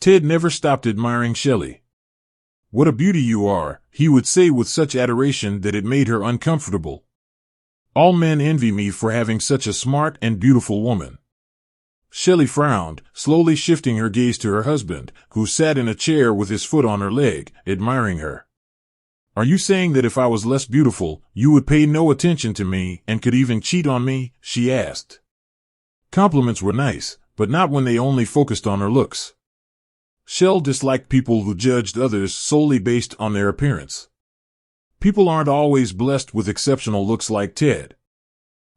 Ted never stopped admiring Shelley. "What a beauty you are," he would say with such adoration that it made her uncomfortable. "All men envy me for having such a smart and beautiful woman." Shelley frowned, slowly shifting her gaze to her husband, who sat in a chair with his foot on her leg, admiring her. "Are you saying that if I was less beautiful, you would pay no attention to me and could even cheat on me?" she asked. Compliments were nice, but not when they only focused on her looks. Shell disliked people who judged others solely based on their appearance. People aren't always blessed with exceptional looks like Ted.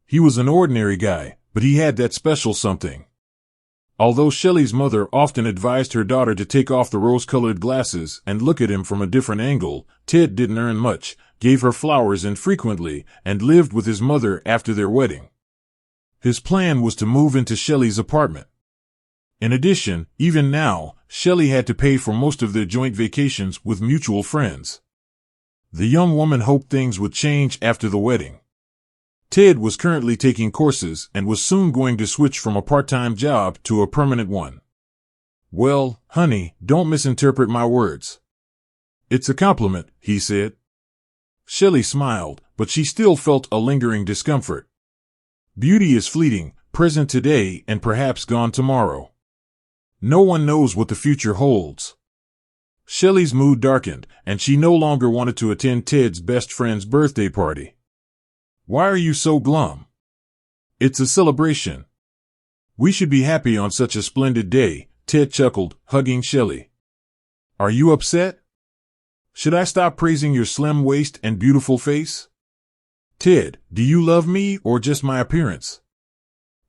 He was an ordinary guy, but he had that special something. Although Shelley's mother often advised her daughter to take off the rose-colored glasses and look at him from a different angle, Ted didn't earn much, gave her flowers infrequently, and lived with his mother after their wedding. His plan was to move into Shelley's apartment. In addition, even now, Shelley had to pay for most of their joint vacations with mutual friends. The young woman hoped things would change after the wedding. Ted was currently taking courses and was soon going to switch from a part-time job to a permanent one. "Well, honey, don't misinterpret my words. It's a compliment," he said. Shelley smiled, but she still felt a lingering discomfort. Beauty is fleeting, present today and perhaps gone tomorrow. No one knows what the future holds. Shelley's mood darkened, and she no longer wanted to attend Ted's best friend's birthday party. "Why are you so glum?" "It's a celebration. We should be happy on such a splendid day," Ted chuckled, hugging Shelley. "Are you upset? Should I stop praising your slim waist and beautiful face?" "Ted, do you love me or just my appearance?"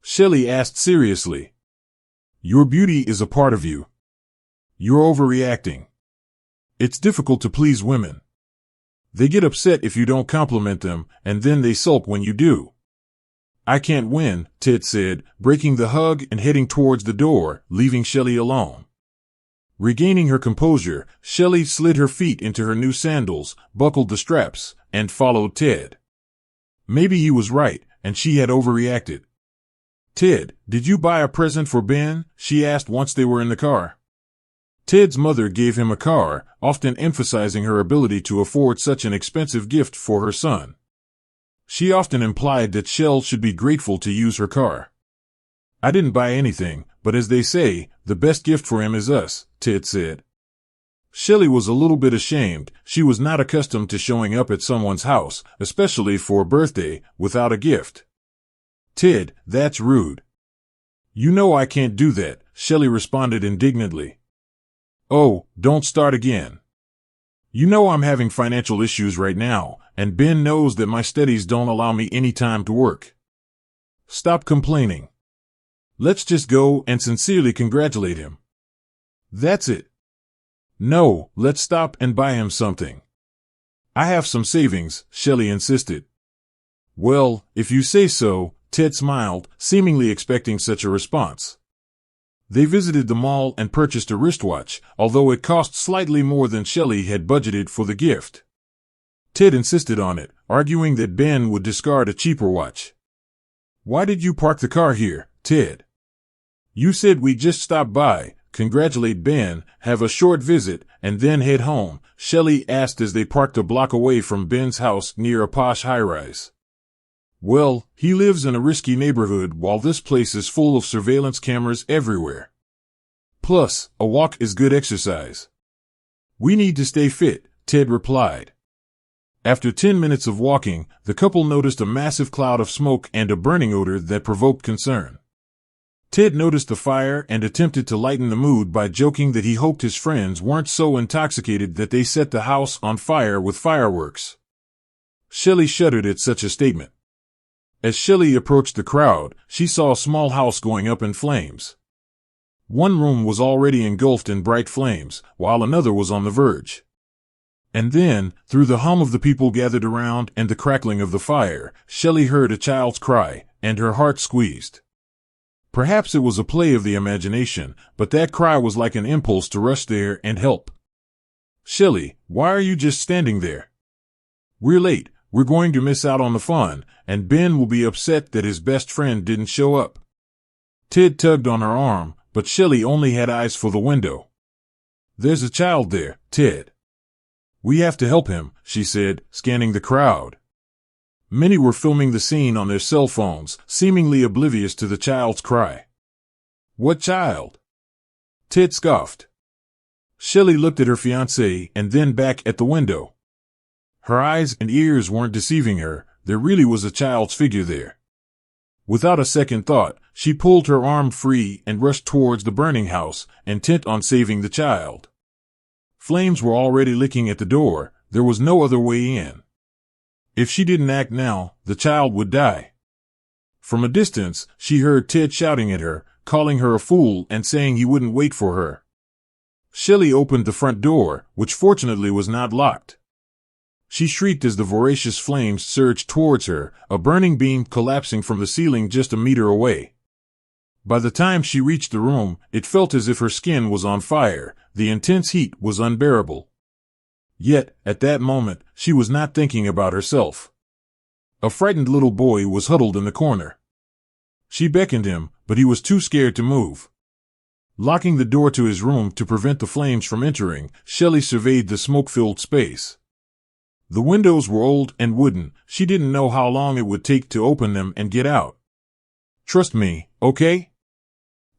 Shelley asked seriously. "Your beauty is a part of you. You're overreacting. It's difficult to please women. They get upset if you don't compliment them, and then they sulk when you do." "I can't win," Ted said, breaking the hug and heading towards the door, leaving Shelley alone. Regaining her composure, Shelley slid her feet into her new sandals, buckled the straps, and followed Ted. Maybe he was right, and she had overreacted. "Ted, did you buy a present for Ben?" she asked once they were in the car. Ted's mother gave him a car, often emphasizing her ability to afford such an expensive gift for her son. She often implied that Shell should be grateful to use her car. "I didn't buy anything, but as they say, the best gift for him is us," Ted said. Shelley was a little bit ashamed. She was not accustomed to showing up at someone's house, especially for a birthday, without a gift. "Ted, that's rude." "You know I can't do that," Shelley responded indignantly. "Oh, don't start again. You know I'm having financial issues right now, and Ben knows that my studies don't allow me any time to work. Stop complaining. Let's just go and sincerely congratulate him." "That's it." "No, let's stop and buy him something." "I have some savings," Shelley insisted. "Well, if you say so," Ted smiled, seemingly expecting such a response. They visited the mall and purchased a wristwatch, although it cost slightly more than Shelley had budgeted for the gift. Ted insisted on it, arguing that Ben would discard a cheaper watch. "Why did you park the car here, Ted? You said we'd just stop by, congratulate Ben, have a short visit, and then head home," Shelley asked as they parked a block away from Ben's house near a posh high-rise. "Well, he lives in a risky neighborhood while this place is full of surveillance cameras everywhere. Plus, a walk is good exercise. We need to stay fit," Ted replied. After 10 minutes of walking, the couple noticed a massive cloud of smoke and a burning odor that provoked concern. Ted noticed the fire and attempted to lighten the mood by joking that he hoped his friends weren't so intoxicated that they set the house on fire with fireworks. Shelley shuddered at such a statement. As Shelley approached the crowd, she saw a small house going up in flames. One room was already engulfed in bright flames, while another was on the verge. And then, through the hum of the people gathered around and the crackling of the fire, Shelley heard a child's cry, and her heart squeezed. Perhaps it was a play of the imagination, but that cry was like an impulse to rush there and help. "Shelley, why are you just standing there? We're late. We're going to miss out on the fun, and Ben will be upset that his best friend didn't show up." Ted tugged on her arm, but Shelley only had eyes for the window. There's a child there, Ted. We have to help him, she said, scanning the crowd. Many were filming the scene on their cell phones, seemingly oblivious to the child's cry. What child? Ted scoffed. Shelley looked at her fiancé and then back at the window. Her eyes and ears weren't deceiving her, there really was a child's figure there. Without a second thought, she pulled her arm free and rushed towards the burning house, intent on saving the child. Flames were already licking at the door, there was no other way in. If she didn't act now, the child would die. From a distance, she heard Ted shouting at her, calling her a fool and saying he wouldn't wait for her. Shelley opened the front door, which fortunately was not locked. She shrieked as the voracious flames surged towards her, a burning beam collapsing from the ceiling just a meter away. By the time she reached the room, it felt as if her skin was on fire, the intense heat was unbearable. Yet, at that moment, she was not thinking about herself. A frightened little boy was huddled in the corner. She beckoned him, but he was too scared to move. Locking the door to his room to prevent the flames from entering, Shelley surveyed the smoke-filled space. The windows were old and wooden, she didn't know how long it would take to open them and get out. Trust me, okay?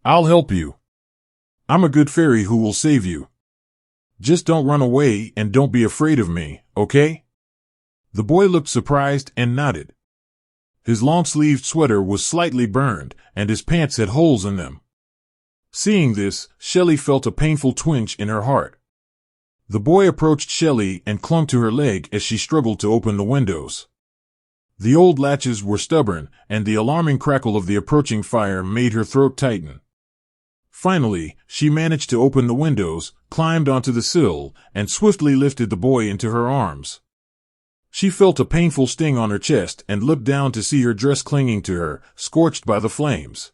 I'll help you. I'm a good fairy who will save you. Just don't run away and don't be afraid of me, okay? The boy looked surprised and nodded. His long-sleeved sweater was slightly burned, and his pants had holes in them. Seeing this, Shelley felt a painful twinge in her heart. The boy approached Shelley and clung to her leg as she struggled to open the windows. The old latches were stubborn, and the alarming crackle of the approaching fire made her throat tighten. Finally, she managed to open the windows, climbed onto the sill, and swiftly lifted the boy into her arms. She felt a painful sting on her chest and looked down to see her dress clinging to her, scorched by the flames.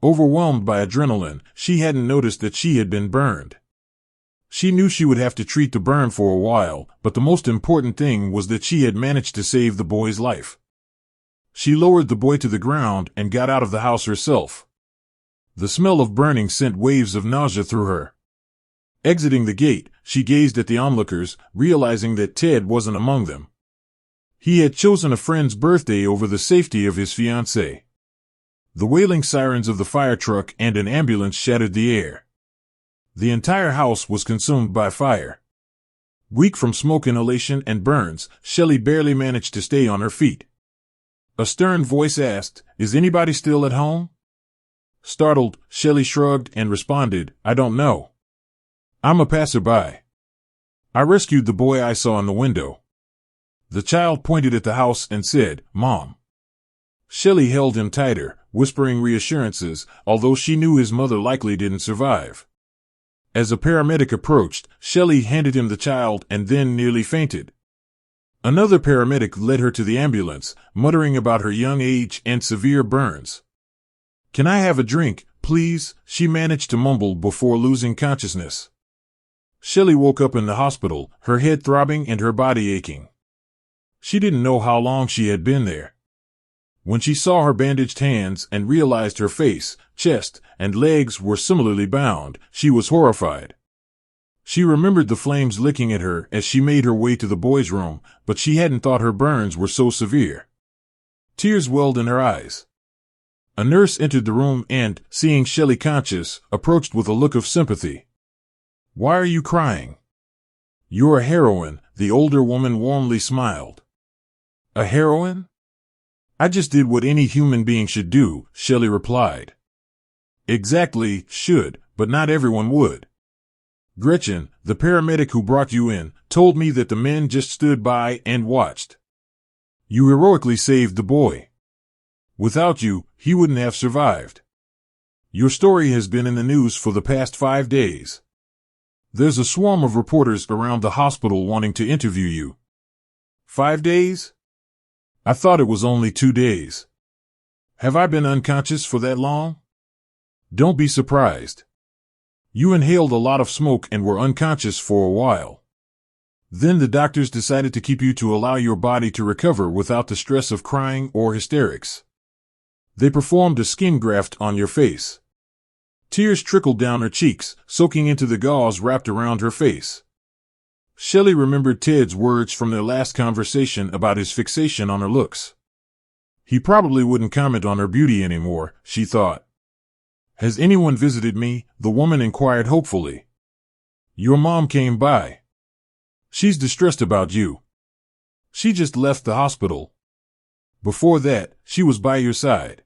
Overwhelmed by adrenaline, she hadn't noticed that she had been burned. She knew she would have to treat the burn for a while, but the most important thing was that she had managed to save the boy's life. She lowered the boy to the ground and got out of the house herself. The smell of burning sent waves of nausea through her. Exiting the gate, she gazed at the onlookers, realizing that Ted wasn't among them. He had chosen a friend's birthday over the safety of his fiancée. The wailing sirens of the fire truck and an ambulance shattered the air. The entire house was consumed by fire. Weak from smoke inhalation and burns, Shelley barely managed to stay on her feet. A stern voice asked, "Is anybody still at home?" Startled, Shelley shrugged and responded, "I don't know. I'm a passerby. I rescued the boy I saw in the window." The child pointed at the house and said, "Mom." Shelley held him tighter, whispering reassurances, although she knew his mother likely didn't survive. As a paramedic approached, Shelley handed him the child and then nearly fainted. Another paramedic led her to the ambulance, muttering about her young age and severe burns. "Can I have a drink, please?" she managed to mumble before losing consciousness. Shelley woke up in the hospital, her head throbbing and her body aching. She didn't know how long she had been there. When she saw her bandaged hands and realized her face, chest, and legs were similarly bound, she was horrified. She remembered the flames licking at her as she made her way to the boy's room, but she hadn't thought her burns were so severe. Tears welled in her eyes. A nurse entered the room and, seeing Shelley conscious, approached with a look of sympathy. "Why are you crying?" "You're a heroine," the older woman warmly smiled. "A heroine? I just did what any human being should do," Shelley replied. "Exactly, should, but not everyone would. Gretchen, the paramedic who brought you in, told me that the men just stood by and watched. You heroically saved the boy. Without you, he wouldn't have survived. Your story has been in the news for the past 5 days. There's a swarm of reporters around the hospital wanting to interview you." 5 days? I thought it was only 2 days. Have I been unconscious for that long? Don't be surprised. You inhaled a lot of smoke and were unconscious for a while. Then the doctors decided to keep you to allow your body to recover without the stress of crying or hysterics. They performed a skin graft on your face. Tears trickled down her cheeks, soaking into the gauze wrapped around her face. Shelley remembered Ted's words from their last conversation about his fixation on her looks. He probably wouldn't comment on her beauty anymore, she thought. Has anyone visited me? The woman inquired hopefully. Your mom came by. She's distressed about you. She just left the hospital. Before that, she was by your side.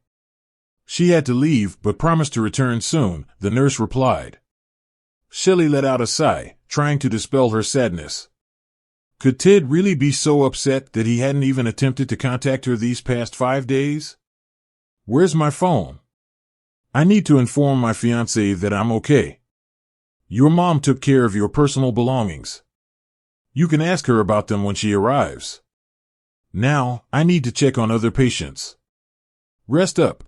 She had to leave, but promised to return soon, the nurse replied. Shelley let out a sigh, trying to dispel her sadness. Could Ted really be so upset that he hadn't even attempted to contact her these past 5 days? Where's my phone? I need to inform my fiancé that I'm okay. Your mom took care of your personal belongings. You can ask her about them when she arrives. Now, I need to check on other patients. Rest up.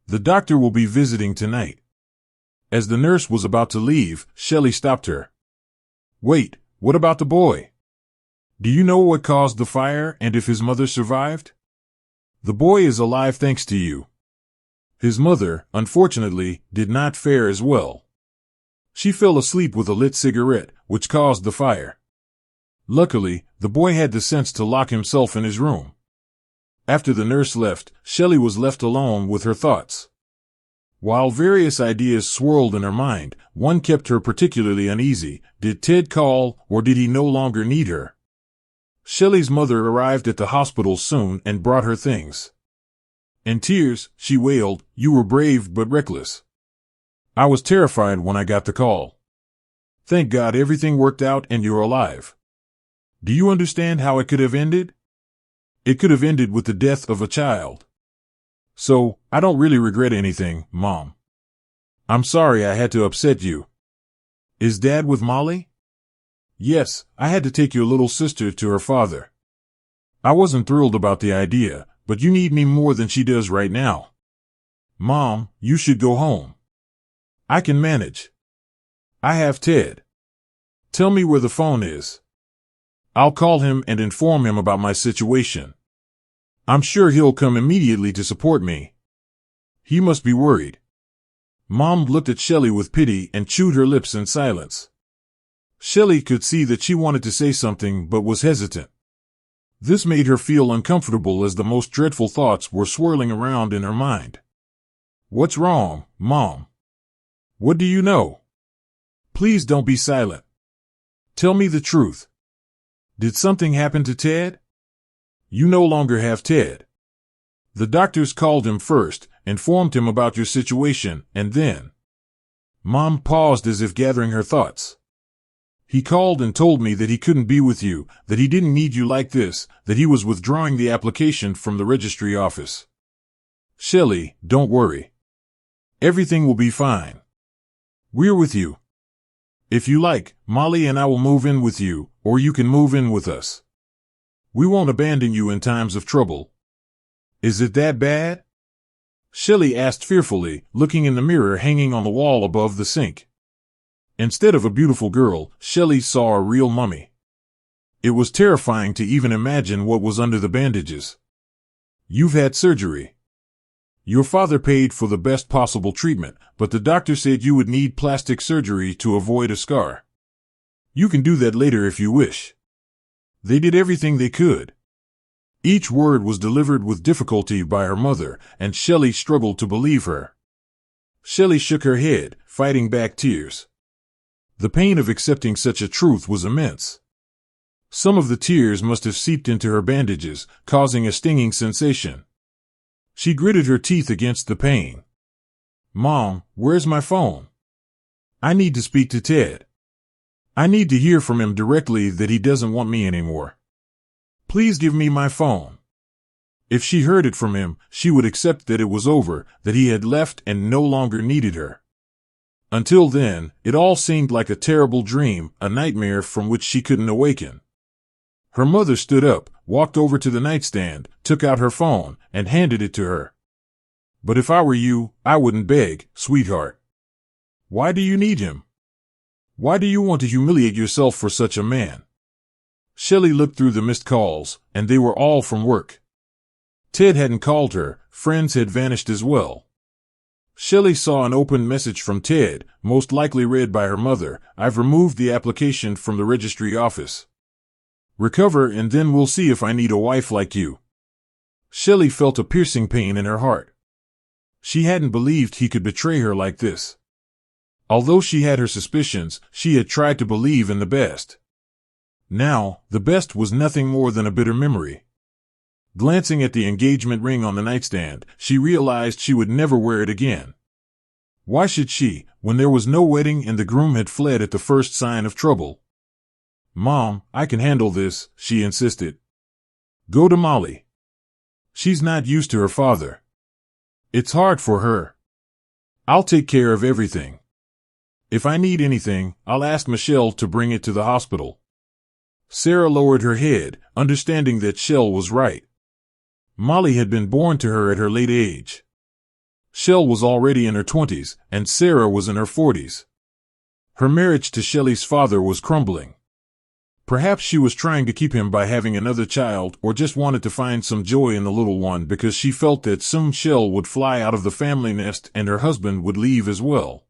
The doctor will be visiting tonight. As the nurse was about to leave, Shelley stopped her. Wait, what about the boy? Do you know what caused the fire and if his mother survived? The boy is alive thanks to you. His mother, unfortunately, did not fare as well. She fell asleep with a lit cigarette, which caused the fire. Luckily, the boy had the sense to lock himself in his room. After the nurse left, Shelley was left alone with her thoughts. While various ideas swirled in her mind, one kept her particularly uneasy. Did Ted call, or did he no longer need her? Shelley's mother arrived at the hospital soon and brought her things. In tears, she wailed, "You were brave but reckless. I was terrified when I got the call. Thank God everything worked out and you're alive. Do you understand how it could have ended? It could have ended with the death of a child. So, I don't really regret anything, Mom. I'm sorry I had to upset you. Is Dad with Molly? Yes, I had to take your little sister to her father. I wasn't thrilled about the idea, but you need me more than she does right now. Mom, you should go home. I can manage. I have Ted. Tell me where the phone is. I'll call him and inform him about my situation. I'm sure he'll come immediately to support me. He must be worried." Mom looked at Shelley with pity and chewed her lips in silence. Shelley could see that she wanted to say something but was hesitant. This made her feel uncomfortable as the most dreadful thoughts were swirling around in her mind. What's wrong, Mom? What do you know? Please don't be silent. Tell me the truth. Did something happen to Ted? You no longer have Ted. The doctors called him first, informed him about your situation, and then... Mom paused as if gathering her thoughts. He called and told me that he couldn't be with you, that he didn't need you like this, that he was withdrawing the application from the registry office. Shelley, don't worry. Everything will be fine. We're with you. If you like, Molly and I will move in with you, or you can move in with us. We won't abandon you in times of trouble. Is it that bad? Shelley asked fearfully, looking in the mirror hanging on the wall above the sink. Instead of a beautiful girl, Shelley saw a real mummy. It was terrifying to even imagine what was under the bandages. You've had surgery. Your father paid for the best possible treatment, but the doctor said you would need plastic surgery to avoid a scar. You can do that later if you wish. They did everything they could. Each word was delivered with difficulty by her mother, and Shelley struggled to believe her. Shelley shook her head, fighting back tears. The pain of accepting such a truth was immense. Some of the tears must have seeped into her bandages, causing a stinging sensation. She gritted her teeth against the pain. Mom, where's my phone? I need to speak to Ted. I need to hear from him directly that he doesn't want me anymore. Please give me my phone. If she heard it from him, she would accept that it was over, that he had left and no longer needed her. Until then, it all seemed like a terrible dream, a nightmare from which she couldn't awaken. Her mother stood up, walked over to the nightstand, took out her phone, and handed it to her. But if I were you, I wouldn't beg, sweetheart. Why do you need him? Why do you want to humiliate yourself for such a man? Shelley looked through the missed calls, and they were all from work. Ted hadn't called her, friends had vanished as well. Shelley saw an open message from Ted, most likely read by her mother. I've removed the application from the registry office. Recover and then we'll see if I need a wife like you. Shelley felt a piercing pain in her heart. She hadn't believed he could betray her like this. Although she had her suspicions, she had tried to believe in the best. Now, the best was nothing more than a bitter memory. Glancing at the engagement ring on the nightstand, she realized she would never wear it again. Why should she, when there was no wedding and the groom had fled at the first sign of trouble? Mom, I can handle this, she insisted. Go to Molly. She's not used to her father. It's hard for her. I'll take care of everything. If I need anything, I'll ask Michelle to bring it to the hospital. Sarah lowered her head, understanding that Shell was right. Molly had been born to her at her late age. Shell was already in her 20s, and Sarah was in her 40s. Her marriage to Shelley's father was crumbling. Perhaps she was trying to keep him by having another child, or just wanted to find some joy in the little one because she felt that soon Shell would fly out of the family nest and her husband would leave as well.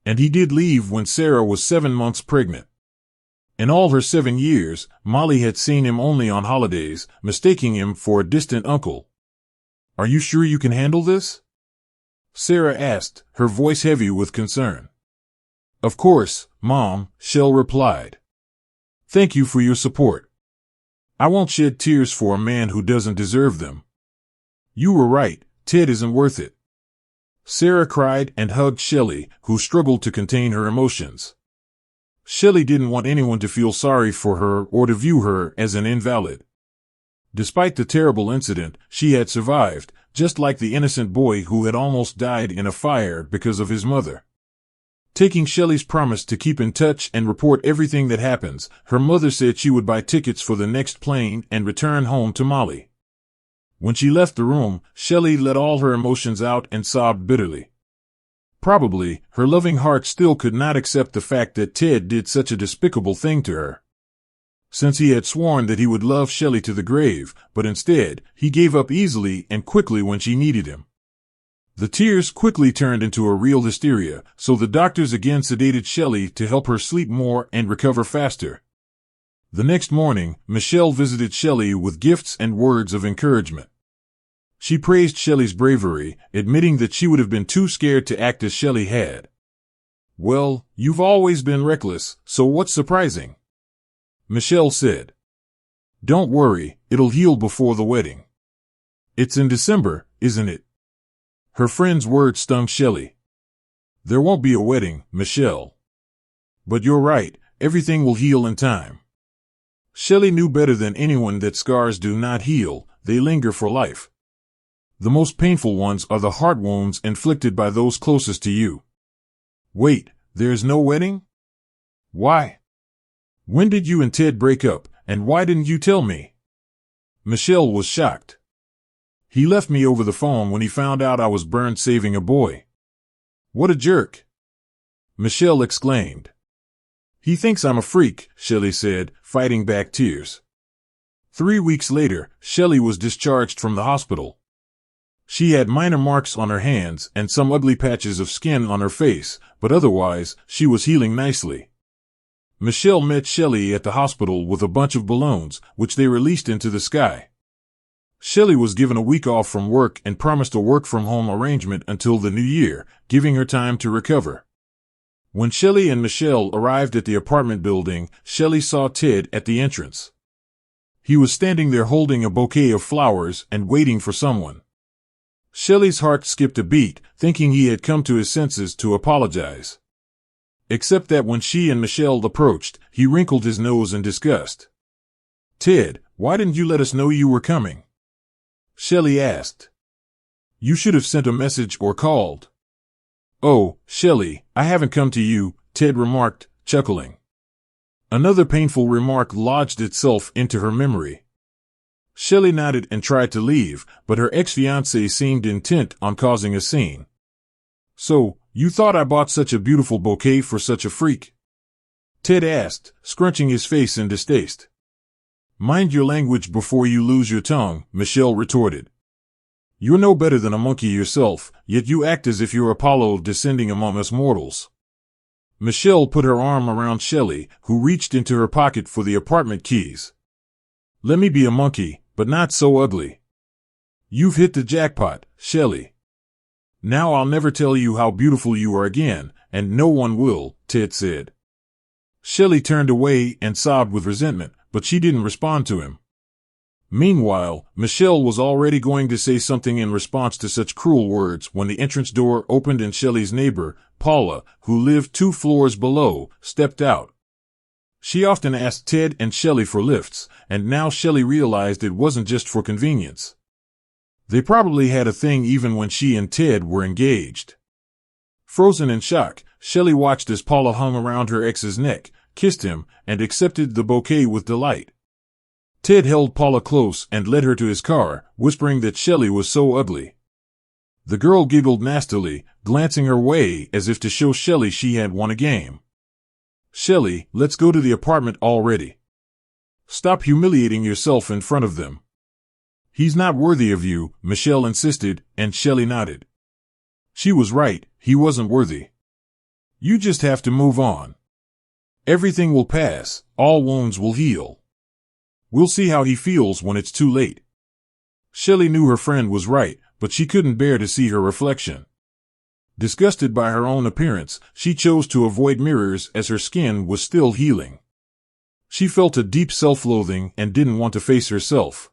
And he did leave when Sarah was 7 months pregnant. In all her 7 years, Molly had seen him only on holidays, mistaking him for a distant uncle. Are you sure you can handle this? Sarah asked, her voice heavy with concern. Of course, Mom, Shell replied. Thank you for your support. I won't shed tears for a man who doesn't deserve them. You were right, Ted isn't worth it. Sarah cried and hugged Shelley, who struggled to contain her emotions. Shelley didn't want anyone to feel sorry for her or to view her as an invalid. Despite the terrible incident, she had survived, just like the innocent boy who had almost died in a fire because of his mother. Taking Shelley's promise to keep in touch and report everything that happens, her mother said she would buy tickets for the next plane and return home to Molly. When she left the room, Shelley let all her emotions out and sobbed bitterly. Probably, her loving heart still could not accept the fact that Ted did such a despicable thing to her. Since he had sworn that he would love Shelley to the grave, but instead, he gave up easily and quickly when she needed him. The tears quickly turned into a real hysteria, so the doctors again sedated Shelley to help her sleep more and recover faster. The next morning, Michelle visited Shelley with gifts and words of encouragement. She praised Shelley's bravery, admitting that she would have been too scared to act as Shelley had. Well, you've always been reckless, so what's surprising? Michelle said. Don't worry, it'll heal before the wedding. It's in December, isn't it? Her friend's words stung Shelley. There won't be a wedding, Michelle. But you're right, everything will heal in time. Shelley knew better than anyone that scars do not heal, they linger for life. The most painful ones are the heart wounds inflicted by those closest to you. Wait, there's no wedding? Why? When did you and Ted break up, and why didn't you tell me? Michelle was shocked. He left me over the phone when he found out I was burned saving a boy. What a jerk! Michelle exclaimed. He thinks I'm a freak, Shelley said, fighting back tears. 3 weeks later, Shelley was discharged from the hospital. She had minor marks on her hands and some ugly patches of skin on her face, but otherwise, she was healing nicely. Michelle met Shelley at the hospital with a bunch of balloons, which they released into the sky. Shelley was given a week off from work and promised a work-from-home arrangement until the new year, giving her time to recover. When Shelley and Michelle arrived at the apartment building, Shelley saw Ted at the entrance. He was standing there holding a bouquet of flowers and waiting for someone. Shelley's heart skipped a beat, thinking he had come to his senses to apologize. Except that when she and Michelle approached, he wrinkled his nose in disgust. Ted, why didn't you let us know you were coming? Shelley asked. You should have sent a message or called. Oh, Shelley, I haven't come to you, Ted remarked, chuckling. Another painful remark lodged itself into her memory. Shelley nodded and tried to leave, but her ex-fiancé seemed intent on causing a scene. So, you thought I bought such a beautiful bouquet for such a freak? Ted asked, scrunching his face in distaste. Mind your language before you lose your tongue, Michelle retorted. You're no better than a monkey yourself, yet you act as if you're Apollo descending among us mortals. Michelle put her arm around Shelley, who reached into her pocket for the apartment keys. Let me be a monkey, but not so ugly. You've hit the jackpot, Shelley. Now I'll never tell you how beautiful you are again, and no one will, Ted said. Shelley turned away and sobbed with resentment, but she didn't respond to him. Meanwhile, Michelle was already going to say something in response to such cruel words when the entrance door opened and Shelley's neighbor, Paula, who lived 2 floors below, stepped out. She often asked Ted and Shelley for lifts, and now Shelley realized it wasn't just for convenience. They probably had a thing even when she and Ted were engaged. Frozen in shock, Shelley watched as Paula hung around her ex's neck, kissed him, and accepted the bouquet with delight. Ted held Paula close and led her to his car, whispering that Shelley was so ugly. The girl giggled nastily, glancing her way as if to show Shelley she had won a game. Shelley, let's go to the apartment already. Stop humiliating yourself in front of them. He's not worthy of you, Michelle insisted, and Shelley nodded. She was right, he wasn't worthy. You just have to move on. Everything will pass, all wounds will heal. We'll see how he feels when it's too late. Shelley knew her friend was right, but she couldn't bear to see her reflection. Disgusted by her own appearance, she chose to avoid mirrors as her skin was still healing. She felt a deep self-loathing and didn't want to face herself.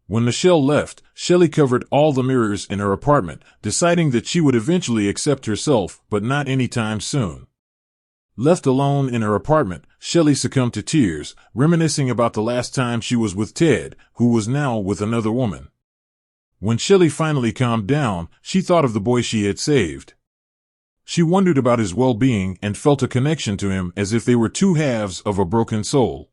When Michelle left, Shelley covered all the mirrors in her apartment, deciding that she would eventually accept herself, but not anytime soon. Left alone in her apartment, Shelley succumbed to tears, reminiscing about the last time she was with Ted, who was now with another woman. When Shelley finally calmed down, she thought of the boy she had saved. She wondered about his well-being and felt a connection to him as if they were 2 halves of a broken soul.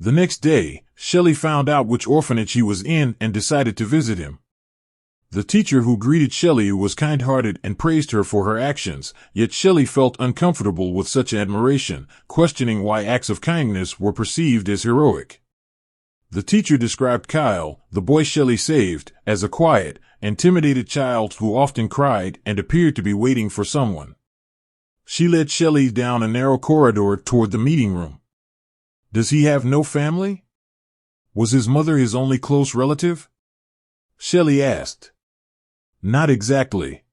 The next day, Shelley found out which orphanage he was in and decided to visit him. The teacher who greeted Shelley was kind-hearted and praised her for her actions, yet Shelley felt uncomfortable with such admiration, questioning why acts of kindness were perceived as heroic. The teacher described Kyle, the boy Shelley saved, as a quiet, intimidated child who often cried and appeared to be waiting for someone. She led Shelley down a narrow corridor toward the meeting room. Does he have no family? Was his mother his only close relative? Shelley asked. Not exactly.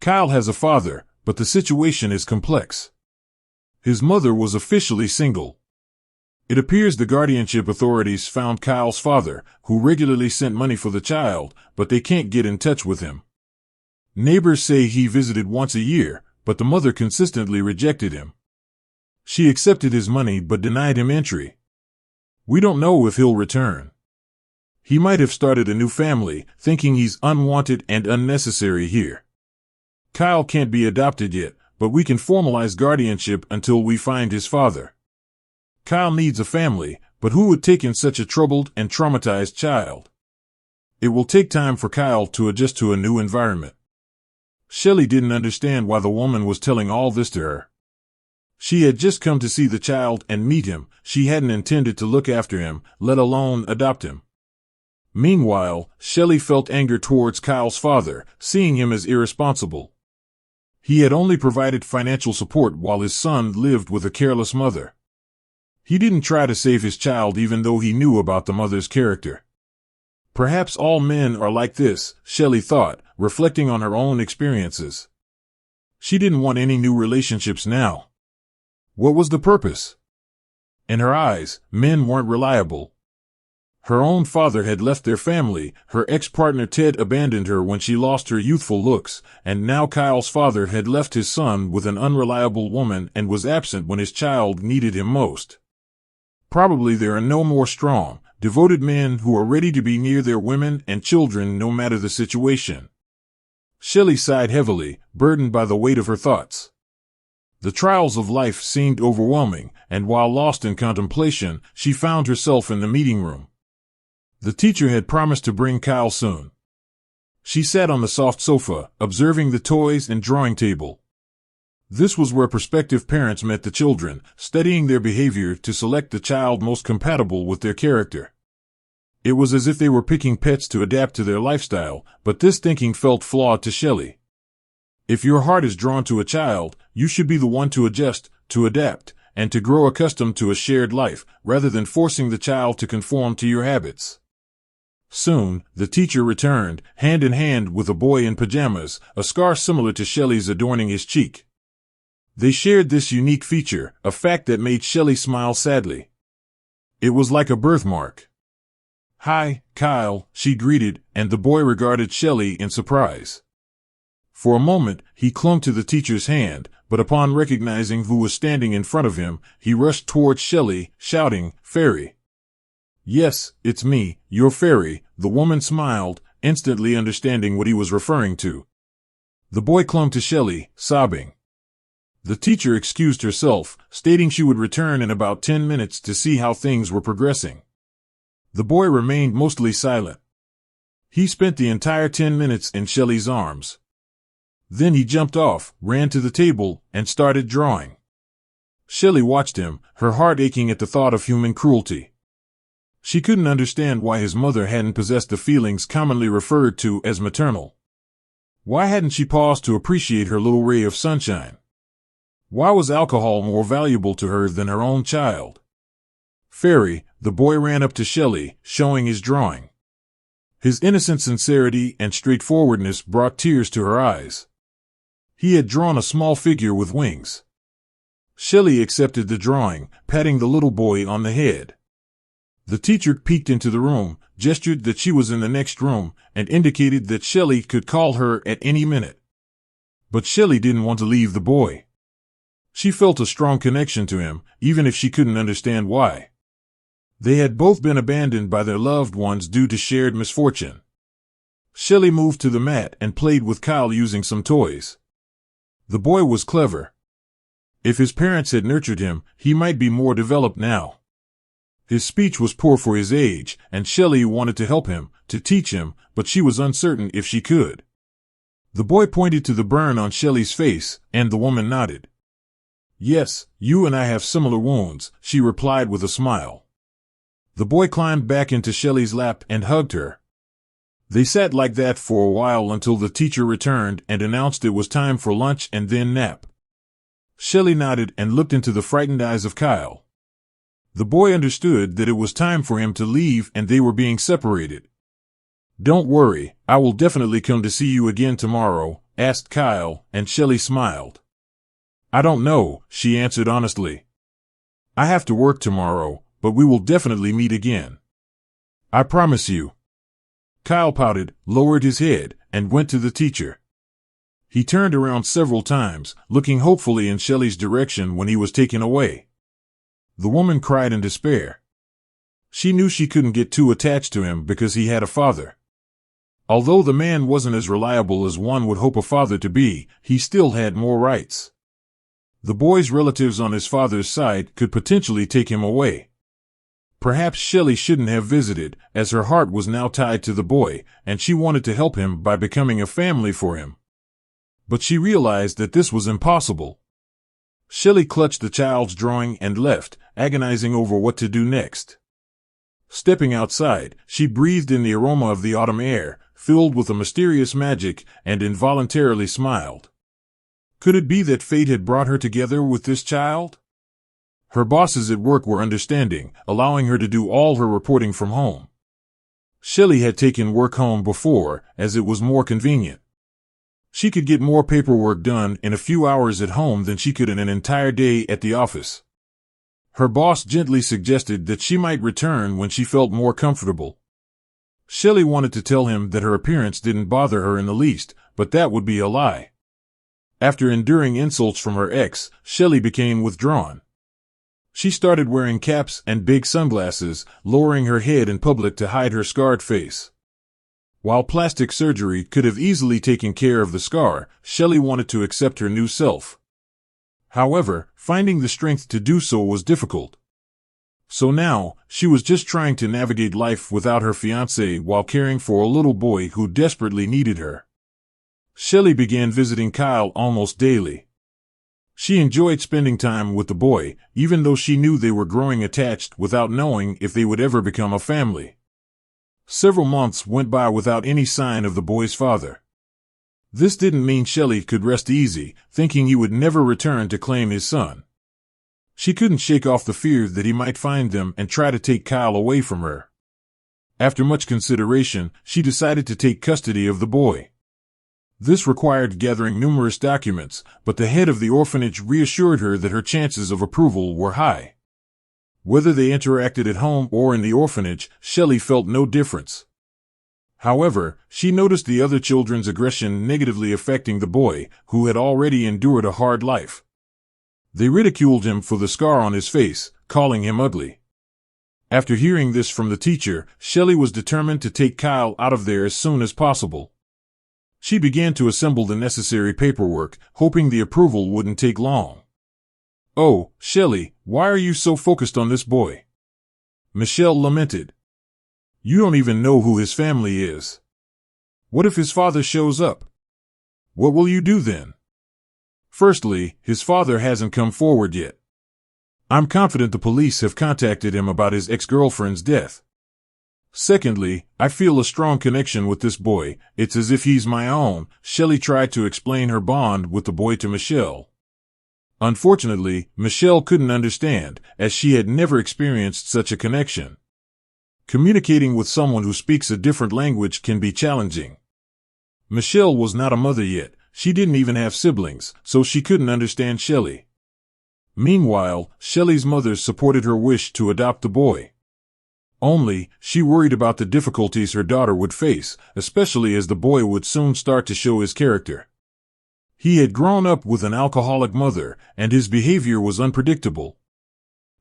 Kyle has a father, but the situation is complex. His mother was officially single. It appears the guardianship authorities found Kyle's father, who regularly sent money for the child, but they can't get in touch with him. Neighbors say he visited once a year, but the mother consistently rejected him. She accepted his money but denied him entry. We don't know if he'll return. He might have started a new family, thinking he's unwanted and unnecessary here. Kyle can't be adopted yet, but we can formalize guardianship until we find his father. Kyle needs a family, but who would take in such a troubled and traumatized child? It will take time for Kyle to adjust to a new environment. Shelley didn't understand why the woman was telling all this to her. She had just come to see the child and meet him. She hadn't intended to look after him, let alone adopt him. Meanwhile, Shelley felt anger towards Kyle's father, seeing him as irresponsible. He had only provided financial support while his son lived with a careless mother. He didn't try to save his child even though he knew about the mother's character. Perhaps all men are like this, Shelley thought, reflecting on her own experiences. She didn't want any new relationships now. What was the purpose? In her eyes, men weren't reliable. Her own father had left their family, her ex-partner Ted abandoned her when she lost her youthful looks, and now Kyle's father had left his son with an unreliable woman and was absent when his child needed him most. Probably there are no more strong, devoted men who are ready to be near their women and children no matter the situation. Shelley sighed heavily, burdened by the weight of her thoughts. The trials of life seemed overwhelming, and while lost in contemplation, she found herself in the meeting room. The teacher had promised to bring Kyle soon. She sat on the soft sofa, observing the toys and drawing table. This was where prospective parents met the children, studying their behavior to select the child most compatible with their character. It was as if they were picking pets to adapt to their lifestyle, but this thinking felt flawed to Shelley. If your heart is drawn to a child, you should be the one to adjust, to adapt, and to grow accustomed to a shared life, rather than forcing the child to conform to your habits. Soon, the teacher returned, hand in hand with a boy in pajamas, a scar similar to Shelley's adorning his cheek. They shared this unique feature, a fact that made Shelley smile sadly. It was like a birthmark. "Hi, Kyle," she greeted, and the boy regarded Shelley in surprise. For a moment, he clung to the teacher's hand, but upon recognizing who was standing in front of him, he rushed towards Shelley, shouting, "Fairy!" "Yes, it's me, your fairy," the woman smiled, instantly understanding what he was referring to. The boy clung to Shelley, sobbing. The teacher excused herself, stating she would return in about 10 minutes to see how things were progressing. The boy remained mostly silent. He spent the entire 10 minutes in Shelley's arms. Then he jumped off, ran to the table, and started drawing. Shelley watched him, her heart aching at the thought of human cruelty. She couldn't understand why his mother hadn't possessed the feelings commonly referred to as maternal. Why hadn't she paused to appreciate her little ray of sunshine? Why was alcohol more valuable to her than her own child? "Fairy," the boy ran up to Shelley, showing his drawing. His innocent sincerity and straightforwardness brought tears to her eyes. He had drawn a small figure with wings. Shelley accepted the drawing, patting the little boy on the head. The teacher peeked into the room, gestured that she was in the next room, and indicated that Shelley could call her at any minute. But Shelley didn't want to leave the boy. She felt a strong connection to him, even if she couldn't understand why. They had both been abandoned by their loved ones due to shared misfortune. Shelley moved to the mat and played with Kyle using some toys. The boy was clever. If his parents had nurtured him, he might be more developed now. His speech was poor for his age, and Shelley wanted to help him, to teach him, but she was uncertain if she could. The boy pointed to the burn on Shelley's face, and the woman nodded. "Yes, you and I have similar wounds," she replied with a smile. The boy climbed back into Shelley's lap and hugged her. They sat like that for a while until the teacher returned and announced it was time for lunch and then nap. Shelley nodded and looked into the frightened eyes of Kyle. The boy understood that it was time for him to leave and they were being separated. "Don't worry, I will definitely come to see you again tomorrow," asked Kyle, and Shelley smiled. "I don't know," she answered honestly. "I have to work tomorrow, but we will definitely meet again. I promise you." Kyle pouted, lowered his head, and went to the teacher. He turned around several times, looking hopefully in Shelley's direction when he was taken away. The woman cried in despair. She knew she couldn't get too attached to him because he had a father. Although the man wasn't as reliable as one would hope a father to be, he still had more rights. The boy's relatives on his father's side could potentially take him away. Perhaps Shelley shouldn't have visited, as her heart was now tied to the boy, and she wanted to help him by becoming a family for him. But she realized that this was impossible. Shelley clutched the child's drawing and left, agonizing over what to do next. Stepping outside, she breathed in the aroma of the autumn air, filled with a mysterious magic, and involuntarily smiled. Could it be that fate had brought her together with this child? Her bosses at work were understanding, allowing her to do all her reporting from home. Shelley had taken work home before, as it was more convenient. She could get more paperwork done in a few hours at home than she could in an entire day at the office. Her boss gently suggested that she might return when she felt more comfortable. Shelley wanted to tell him that her appearance didn't bother her in the least, but that would be a lie. After enduring insults from her ex, Shelley became withdrawn. She started wearing caps and big sunglasses, lowering her head in public to hide her scarred face. While plastic surgery could have easily taken care of the scar, Shelley wanted to accept her new self. However, finding the strength to do so was difficult. So now, she was just trying to navigate life without her fiancé while caring for a little boy who desperately needed her. Shelley began visiting Kyle almost daily. She enjoyed spending time with the boy, even though she knew they were growing attached without knowing if they would ever become a family. Several months went by without any sign of the boy's father. This didn't mean Shelley could rest easy, thinking he would never return to claim his son. She couldn't shake off the fear that he might find them and try to take Kyle away from her. After much consideration, she decided to take custody of the boy. This required gathering numerous documents, but the head of the orphanage reassured her that her chances of approval were high. Whether they interacted at home or in the orphanage, Shelley felt no difference. However, she noticed the other children's aggression negatively affecting the boy, who had already endured a hard life. They ridiculed him for the scar on his face, calling him ugly. After hearing this from the teacher, Shelley was determined to take Kyle out of there as soon as possible. She began to assemble the necessary paperwork, hoping the approval wouldn't take long. "Oh, Shelley, why are you so focused on this boy?" Michelle lamented. "You don't even know who his family is. What if his father shows up? What will you do then?" "Firstly, his father hasn't come forward yet. I'm confident the police have contacted him about his ex-girlfriend's death. Secondly, I feel a strong connection with this boy. It's as if he's my own." Shelley tried to explain her bond with the boy to Michelle. Unfortunately, Michelle couldn't understand, as she had never experienced such a connection. Communicating with someone who speaks a different language can be challenging. Michelle was not a mother yet. She didn't even have siblings, so she couldn't understand Shelley. Meanwhile, Shelley's mother supported her wish to adopt the boy. Only, she worried about the difficulties her daughter would face, especially as the boy would soon start to show his character. He had grown up with an alcoholic mother, and his behavior was unpredictable.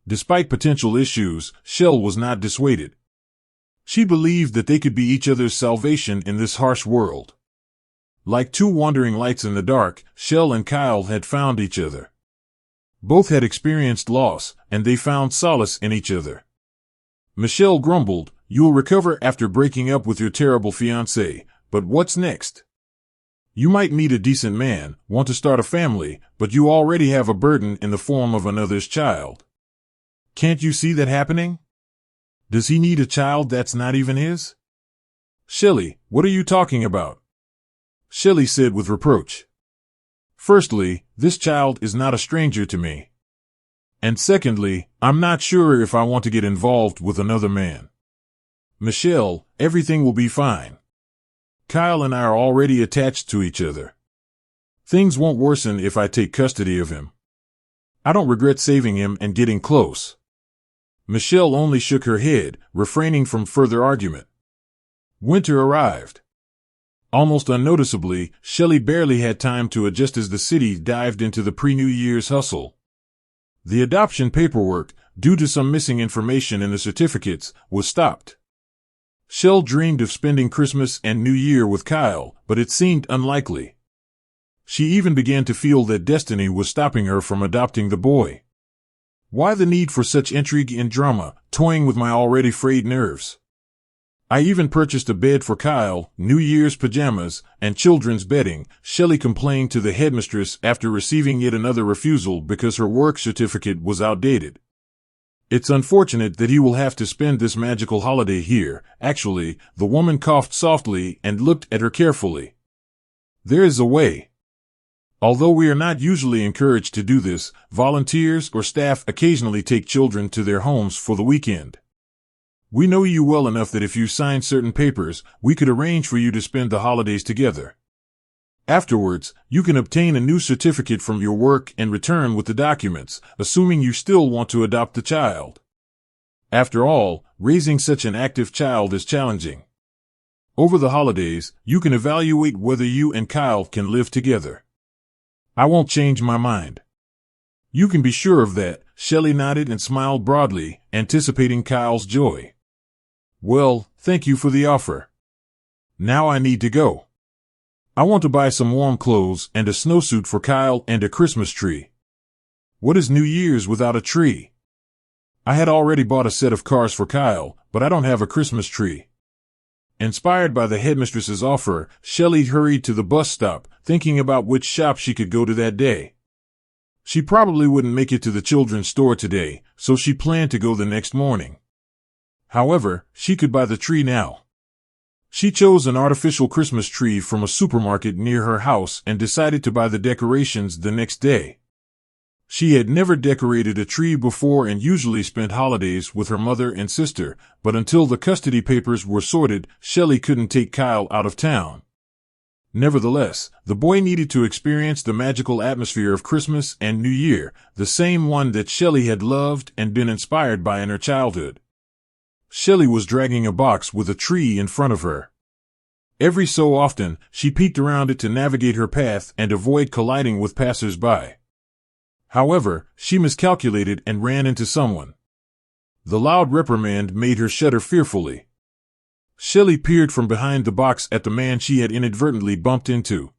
Despite potential issues, Shell was not dissuaded. She believed that they could be each other's salvation in this harsh world. Like two wandering lights in the dark, Shell and Kyle had found each other. Both had experienced loss, and they found solace in each other. Michelle grumbled, "You'll recover after breaking up with your terrible fiancé, but what's next? You might meet a decent man, want to start a family, but you already have a burden in the form of another's child. Can't you see that happening? Does he need a child that's not even his?" "Shelley, what are you talking about?" Shelley said with reproach. "Firstly, this child is not a stranger to me. And secondly, I'm not sure if I want to get involved with another man. Michelle, everything will be fine. Kyle and I are already attached to each other. Things won't worsen if I take custody of him. I don't regret saving him and getting close." Michelle only shook her head, refraining from further argument. Winter arrived. Almost unnoticeably, Shelley barely had time to adjust as the city dived into the pre-New Year's hustle. The adoption paperwork, due to some missing information in the certificates, was stopped. Shell dreamed of spending Christmas and New Year with Kyle, but it seemed unlikely. She even began to feel that destiny was stopping her from adopting the boy. Why the need for such intrigue and drama, toying with my already frayed nerves? I even purchased a bed for Kyle, New Year's pajamas, and children's bedding, Shelley complained to the headmistress after receiving yet another refusal because her work certificate was outdated. "It's unfortunate that he will have to spend this magical holiday here." Actually, the woman coughed softly and looked at her carefully. "There is a way. Although we are not usually encouraged to do this, volunteers or staff occasionally take children to their homes for the weekend. We know you well enough that if you sign certain papers, we could arrange for you to spend the holidays together. Afterwards, you can obtain a new certificate from your work and return with the documents, assuming you still want to adopt the child. After all, raising such an active child is challenging. Over the holidays, you can evaluate whether you and Kyle can live together. I won't change my mind." "You can be sure of that." Shelley nodded and smiled broadly, anticipating Kyle's joy. "Well, thank you for the offer. Now I need to go. I want to buy some warm clothes and a snowsuit for Kyle and a Christmas tree. What is New Year's without a tree? I had already bought a set of cars for Kyle, but I don't have a Christmas tree." Inspired by the headmistress's offer, Shelley hurried to the bus stop, thinking about which shop she could go to that day. She probably wouldn't make it to the children's store today, so she planned to go the next morning. However, she could buy the tree now. She chose an artificial Christmas tree from a supermarket near her house and decided to buy the decorations the next day. She had never decorated a tree before and usually spent holidays with her mother and sister, but until the custody papers were sorted, Shelley couldn't take Kyle out of town. Nevertheless, the boy needed to experience the magical atmosphere of Christmas and New Year, the same one that Shelley had loved and been inspired by in her childhood. Shelley was dragging a box with a tree in front of her. Every so often, she peeked around it to navigate her path and avoid colliding with passers-by. However, she miscalculated and ran into someone. The loud reprimand made her shudder fearfully. Shelley peered from behind the box at the man she had inadvertently bumped into.